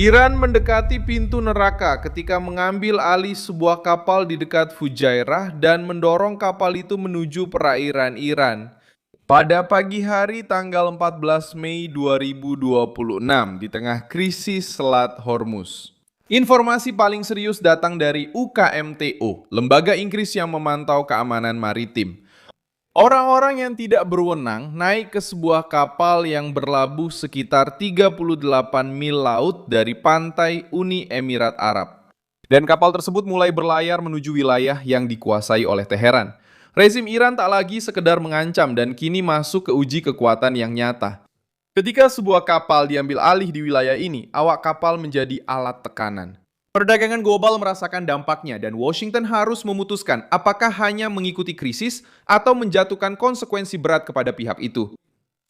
Iran mendekati pintu neraka ketika mengambil alih sebuah kapal di dekat Fujairah dan mendorong kapal itu menuju perairan Iran. Pada pagi hari tanggal 14 Mei 2026 di tengah krisis Selat Hormuz. Informasi paling serius datang dari UKMTO, lembaga Inggris yang memantau keamanan maritim. Orang-orang yang tidak berwenang naik ke sebuah kapal yang berlabuh sekitar 38 mil laut dari pantai Uni Emirat Arab. Dan kapal tersebut mulai berlayar menuju wilayah yang dikuasai oleh Teheran. Rezim Iran tak lagi sekedar mengancam dan kini masuk ke uji kekuatan yang nyata. Ketika sebuah kapal diambil alih di wilayah ini, awak kapal menjadi alat tekanan. Perdagangan global merasakan dampaknya dan Washington harus memutuskan apakah hanya mengikuti krisis atau menjatuhkan konsekuensi berat kepada pihak itu.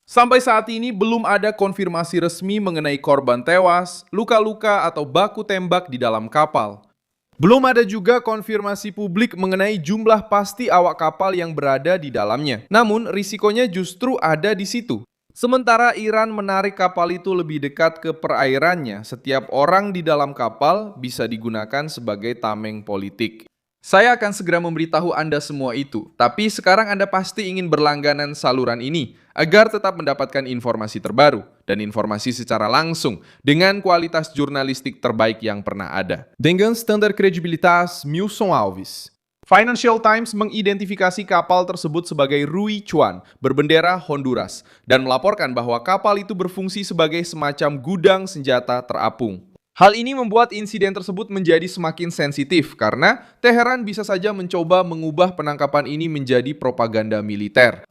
Sampai saat ini belum ada konfirmasi resmi mengenai korban tewas, luka-luka atau baku tembak di dalam kapal. Belum ada juga konfirmasi publik mengenai jumlah pasti awak kapal yang berada di dalamnya. Namun risikonya justru ada di situ. Sementara Iran menarik kapal itu lebih dekat ke perairannya, setiap orang di dalam kapal bisa digunakan sebagai tameng politik. Saya akan segera memberitahu Anda semua itu, tapi sekarang Anda pasti ingin berlangganan saluran ini agar tetap mendapatkan informasi terbaru dan informasi secara langsung dengan kualitas jurnalistik terbaik yang pernah ada. Dengan standar kredibilitas Milson Alves. Financial Times mengidentifikasi kapal tersebut sebagai Rui Chuan, berbendera Honduras, dan melaporkan bahwa kapal itu berfungsi sebagai semacam gudang senjata terapung. Hal ini membuat insiden tersebut menjadi semakin sensitif karena Teheran bisa saja mencoba mengubah penangkapan ini menjadi propaganda militer.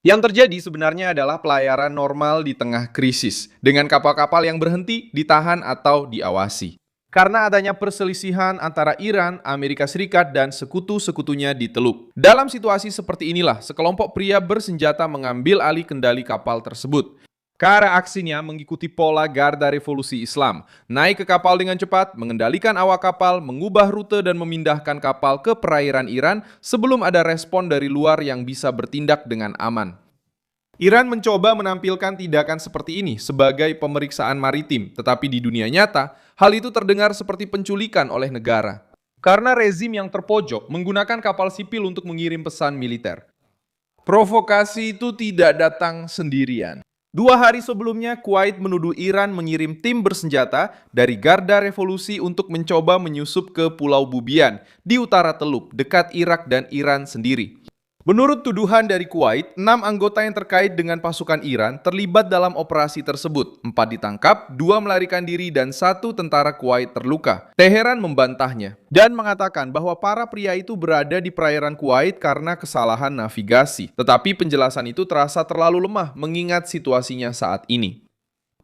Yang terjadi sebenarnya adalah pelayaran normal di tengah krisis, dengan kapal-kapal yang berhenti, ditahan, atau diawasi. Karena adanya perselisihan antara Iran, Amerika Serikat, dan sekutu-sekutunya di Teluk. Dalam situasi seperti inilah, sekelompok pria bersenjata mengambil alih kendali kapal tersebut. Cara aksinya mengikuti pola Garda Revolusi Islam, naik ke kapal dengan cepat, mengendalikan awak kapal, mengubah rute dan memindahkan kapal ke perairan Iran sebelum ada respon dari luar yang bisa bertindak dengan aman. Iran mencoba menampilkan tindakan seperti ini sebagai pemeriksaan maritim, tetapi di dunia nyata, hal itu terdengar seperti penculikan oleh negara. Karena rezim yang terpojok menggunakan kapal sipil untuk mengirim pesan militer. Provokasi itu tidak datang sendirian. 2 hari sebelumnya, Kuwait menuduh Iran mengirim tim bersenjata dari Garda Revolusi untuk mencoba menyusup ke Pulau Bubian di utara Teluk, dekat Irak dan Iran sendiri. Menurut tuduhan dari Kuwait, 6 anggota yang terkait dengan pasukan Iran terlibat dalam operasi tersebut. 4 ditangkap, 2 melarikan diri, dan 1 tentara Kuwait terluka. Teheran membantahnya dan mengatakan bahwa para pria itu berada di perairan Kuwait karena kesalahan navigasi. Tetapi penjelasan itu terasa terlalu lemah mengingat situasinya saat ini.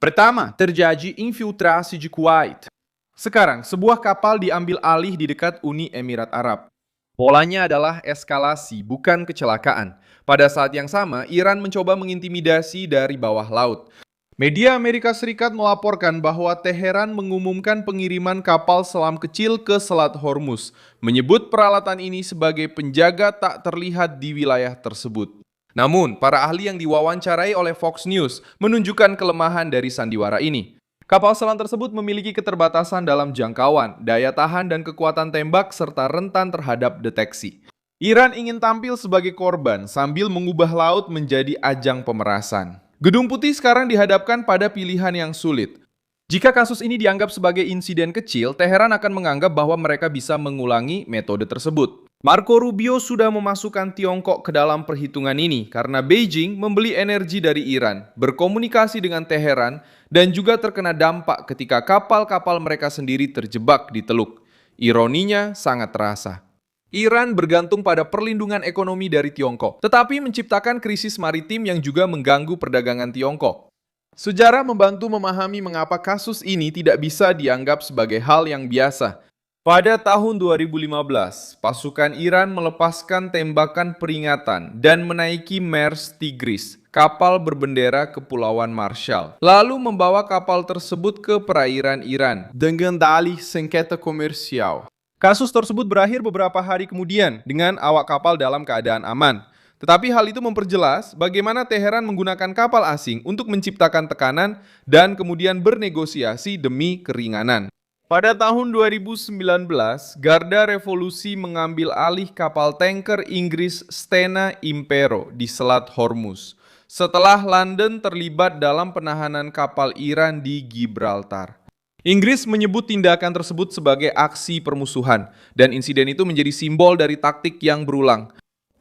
Pertama, terjadi infiltrasi di Kuwait. Sekarang, sebuah kapal diambil alih di dekat Uni Emirat Arab. Polanya adalah eskalasi, bukan kecelakaan. Pada saat yang sama, Iran mencoba mengintimidasi dari bawah laut. Media Amerika Serikat melaporkan bahwa Teheran mengumumkan pengiriman kapal selam kecil ke Selat Hormuz, menyebut peralatan ini sebagai penjaga tak terlihat di wilayah tersebut. Namun, para ahli yang diwawancarai oleh Fox News menunjukkan kelemahan dari sandiwara ini. Kapal selam tersebut memiliki keterbatasan dalam jangkauan, daya tahan dan kekuatan tembak serta rentan terhadap deteksi. Iran ingin tampil sebagai korban sambil mengubah laut menjadi ajang pemerasan. Gedung Putih sekarang dihadapkan pada pilihan yang sulit. Jika kasus ini dianggap sebagai insiden kecil, Teheran akan menganggap bahwa mereka bisa mengulangi metode tersebut. Marco Rubio sudah memasukkan Tiongkok ke dalam perhitungan ini karena Beijing membeli energi dari Iran, berkomunikasi dengan Teheran, dan juga terkena dampak ketika kapal-kapal mereka sendiri terjebak di Teluk. Ironinya sangat terasa. Iran bergantung pada perlindungan ekonomi dari Tiongkok, tetapi menciptakan krisis maritim yang juga mengganggu perdagangan Tiongkok. Sejarah membantu memahami mengapa kasus ini tidak bisa dianggap sebagai hal yang biasa. Pada tahun 2015, pasukan Iran melepaskan tembakan peringatan dan menaiki Mers Tigris, kapal berbendera Kepulauan Marshall, lalu membawa kapal tersebut ke perairan Iran dengan dalih sengketa komersial. Kasus tersebut berakhir beberapa hari kemudian dengan awak kapal dalam keadaan aman. Tetapi hal itu memperjelas bagaimana Teheran menggunakan kapal asing untuk menciptakan tekanan dan kemudian bernegosiasi demi keringanan. Pada tahun 2019, Garda Revolusi mengambil alih kapal tanker Inggris Stena Impero di Selat Hormuz setelah London terlibat dalam penahanan kapal Iran di Gibraltar. Inggris menyebut tindakan tersebut sebagai aksi permusuhan, dan insiden itu menjadi simbol dari taktik yang berulang.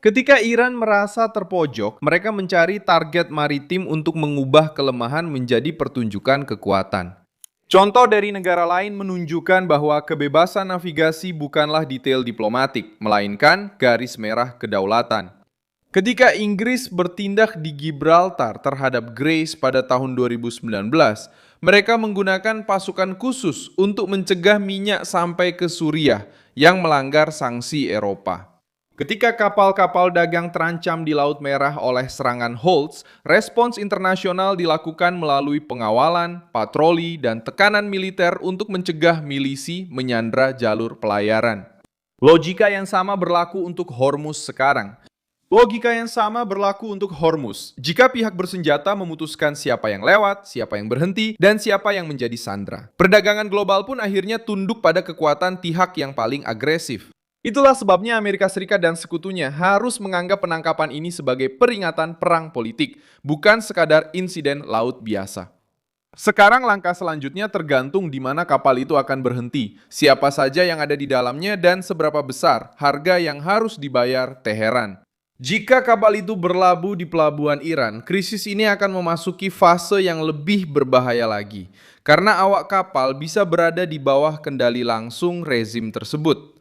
Ketika Iran merasa terpojok, mereka mencari target maritim untuk mengubah kelemahan menjadi pertunjukan kekuatan. Contoh dari negara lain menunjukkan bahwa kebebasan navigasi bukanlah detail diplomatik, melainkan garis merah kedaulatan. Ketika Inggris bertindak di Gibraltar terhadap Grace pada tahun 2019, mereka menggunakan pasukan khusus untuk mencegah minyak sampai ke Suriah yang melanggar sanksi Eropa. Ketika kapal-kapal dagang terancam di Laut Merah oleh serangan Houthis, respons internasional dilakukan melalui pengawalan, patroli, dan tekanan militer untuk mencegah milisi menyandra jalur pelayaran. Logika yang sama berlaku untuk Hormuz sekarang. Jika pihak bersenjata memutuskan siapa yang lewat, siapa yang berhenti, dan siapa yang menjadi sandera. Perdagangan global pun akhirnya tunduk pada kekuatan pihak yang paling agresif. Itulah sebabnya Amerika Serikat dan sekutunya harus menganggap penangkapan ini sebagai peringatan perang politik, bukan sekadar insiden laut biasa. Sekarang langkah selanjutnya tergantung di mana kapal itu akan berhenti, siapa saja yang ada di dalamnya, dan seberapa besar harga yang harus dibayar Teheran. Jika kapal itu berlabuh di pelabuhan Iran, krisis ini akan memasuki fase yang lebih berbahaya lagi, karena awak kapal bisa berada di bawah kendali langsung rezim tersebut.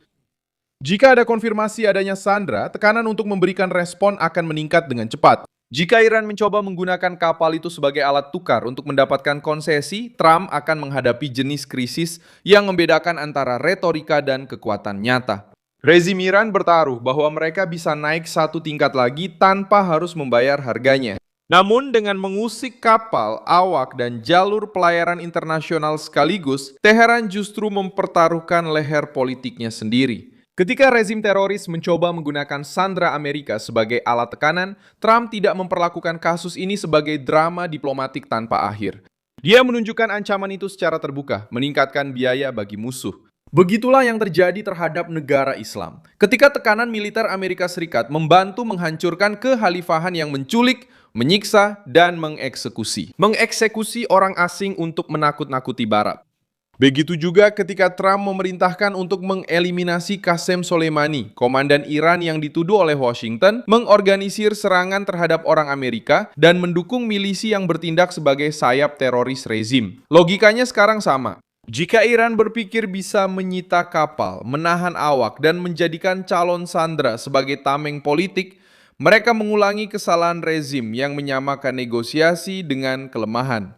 Jika ada konfirmasi adanya sandera, tekanan untuk memberikan respon akan meningkat dengan cepat. Jika Iran mencoba menggunakan kapal itu sebagai alat tukar untuk mendapatkan konsesi, Trump akan menghadapi jenis krisis yang membedakan antara retorika dan kekuatan nyata. Rezim Iran bertaruh bahwa mereka bisa naik satu tingkat lagi tanpa harus membayar harganya. Namun dengan mengusik kapal, awak, dan jalur pelayaran internasional sekaligus, Teheran justru mempertaruhkan leher politiknya sendiri. Ketika rezim teroris mencoba menggunakan sandera Amerika sebagai alat tekanan, Trump tidak memperlakukan kasus ini sebagai drama diplomatik tanpa akhir. Dia menunjukkan ancaman itu secara terbuka, meningkatkan biaya bagi musuh. Begitulah yang terjadi terhadap negara Islam. Ketika tekanan militer Amerika Serikat membantu menghancurkan kekhalifahan yang menculik, menyiksa, dan mengeksekusi. Mengeksekusi orang asing untuk menakut-nakuti Barat. Begitu juga ketika Trump memerintahkan untuk mengeliminasi Qasem Soleimani, komandan Iran yang dituduh oleh Washington, mengorganisir serangan terhadap orang Amerika dan mendukung milisi yang bertindak sebagai sayap teroris rezim. Logikanya sekarang sama. Jika Iran berpikir bisa menyita kapal, menahan awak, dan menjadikan calon sandera sebagai tameng politik, mereka mengulangi kesalahan rezim yang menyamakan negosiasi dengan kelemahan.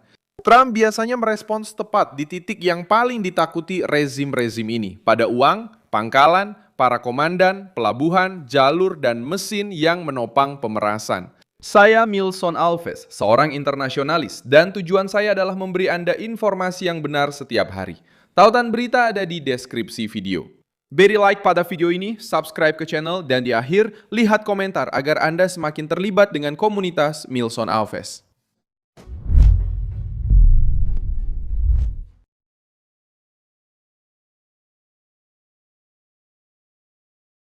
Trump biasanya merespons tepat di titik yang paling ditakuti rezim-rezim ini, pada uang, pangkalan, para komandan, pelabuhan, jalur, dan mesin yang menopang pemerasan. Saya Milson Alves, seorang internasionalis, dan tujuan saya adalah memberi Anda informasi yang benar setiap hari. Tautan berita ada di deskripsi video. Beri like pada video ini, subscribe ke channel, dan di akhir, lihat komentar agar Anda semakin terlibat dengan komunitas Milson Alves.